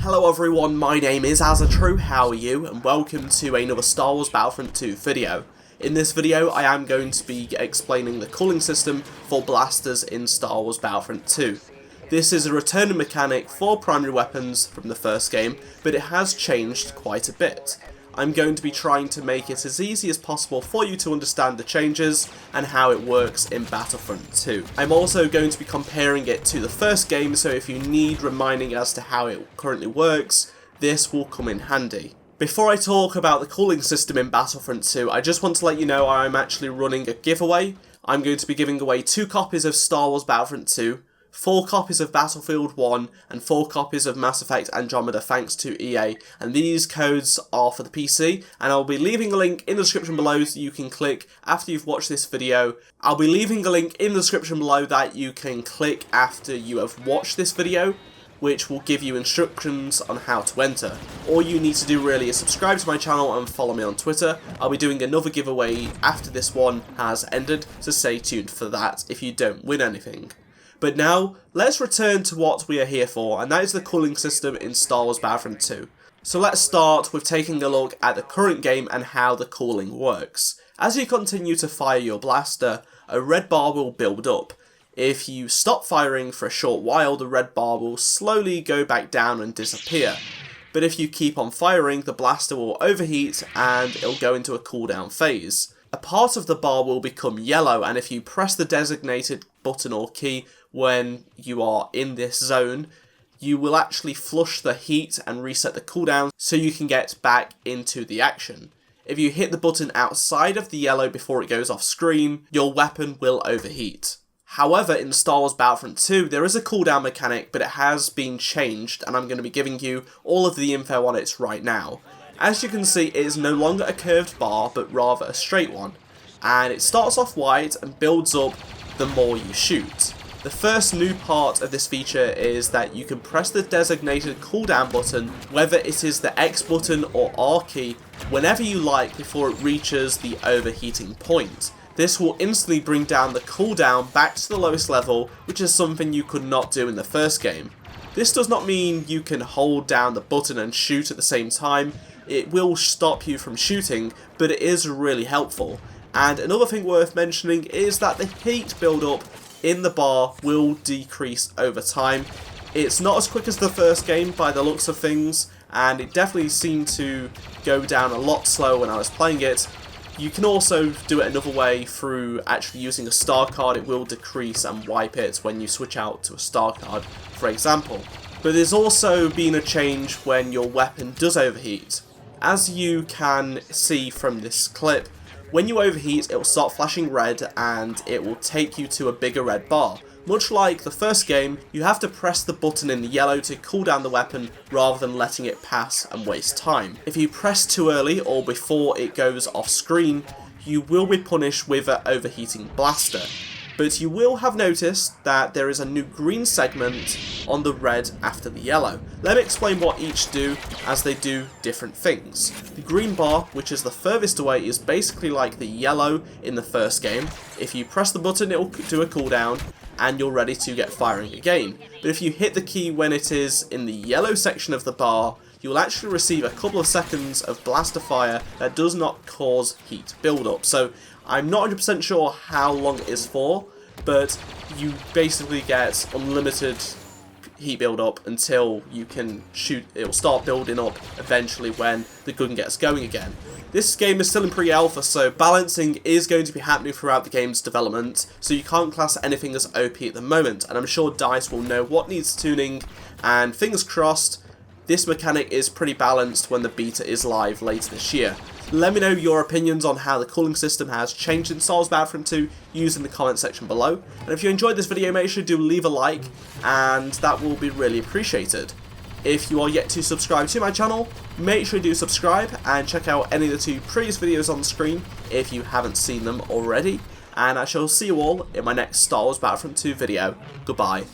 Hello everyone, my name is AZZATRU, how are you, and welcome to another Star Wars Battlefront 2 video. In this video I am going to be explaining the cooling system for blasters in Star Wars Battlefront 2. This is a returning mechanic for primary weapons from the first game, but it has changed quite a bit. I'm going to be trying to make it as easy as possible for you to understand the changes and how it works in Battlefront 2. I'm also going to be comparing it to the first game, so if you need reminding as to how it currently works, this will come in handy. Before I talk about the cooling system in Battlefront 2, I just want to let you know I'm actually running a giveaway. I'm going to be giving away 2 copies of Star Wars Battlefront 2, 4 copies of Battlefield 1 and 4 copies of Mass Effect Andromeda thanks to EA, and these codes are for the PC, and I'll be leaving a link in the description below so you can click after you've watched this video. I'll be leaving a link in the description below that you can click after you have watched this video, which will give you instructions on how to enter. All you need to do really is subscribe to my channel and follow me on Twitter. I'll be doing another giveaway after this one has ended, so stay tuned for that if you don't win anything. But now, let's return to what we are here for, and that is the cooling system in Star Wars Battlefront 2. So let's start with taking a look at the current game and how the cooling works. As you continue to fire your blaster, a red bar will build up. If you stop firing for a short while, the red bar will slowly go back down and disappear. But if you keep on firing, the blaster will overheat and it'll go into a cooldown phase. A part of the bar will become yellow, and if you press the designated button or key when you are in this zone, you will actually flush the heat and reset the cooldown so you can get back into the action. If you hit the button outside of the yellow before it goes off screen, your weapon will overheat. However, in Star Wars Battlefront 2, there is a cooldown mechanic, but it has been changed, and I'm going to be giving you all of the info on it right now. As you can see, it is no longer a curved bar, but rather a straight one, and it starts off white and builds up the more you shoot. The first new part of this feature is that you can press the designated cooldown button, whether it is the X button or R key, whenever you like before it reaches the overheating point. This will instantly bring down the cooldown back to the lowest level, which is something you could not do in the first game. This does not mean you can hold down the button and shoot at the same time. It will stop you from shooting, but it is really helpful. And another thing worth mentioning is that the heat build-up in the bar will decrease over time. It's not as quick as the first game by the looks of things, and it definitely seemed to go down a lot slower when I was playing it. You can also do it another way through actually using a star card. It will decrease and wipe it when you switch out to a star card, for example. But there's also been a change when your weapon does overheat. As you can see from this clip, when you overheat, it will start flashing red and it will take you to a bigger red bar. Much like the first game, you have to press the button in the yellow to cool down the weapon rather than letting it pass and waste time. If you press too early or before it goes off screen, you will be punished with an overheating blaster. But you will have noticed that there is a new green segment on the red after the yellow. Let me explain what each do, as they do different things. The green bar, which is the furthest away, is basically like the yellow in the first game. If you press the button, it will do a cooldown, and you're ready to get firing again. But if you hit the key when it is in the yellow section of the bar, you will actually receive a couple of seconds of blaster fire that does not cause heat build-up. So I'm not 100% sure how long it is for, but you basically get unlimited heat build-up until you can shoot. It will start building up eventually when the gun gets going again. This game is still in pre-alpha, so balancing is going to be happening throughout the game's development, so you can't class anything as OP at the moment, and I'm sure DICE will know what needs tuning, and fingers crossed, this mechanic is pretty balanced when the beta is live later this year. Let me know your opinions on how the cooling system has changed in Star Wars Battlefront 2 using the comment section below. And if you enjoyed this video, make sure to leave a like, and that will be really appreciated. If you are yet to subscribe to my channel, make sure to do subscribe and check out any of the 2 previous videos on the screen if you haven't seen them already. And I shall see you all in my next Star Wars Battlefront 2 video. Goodbye.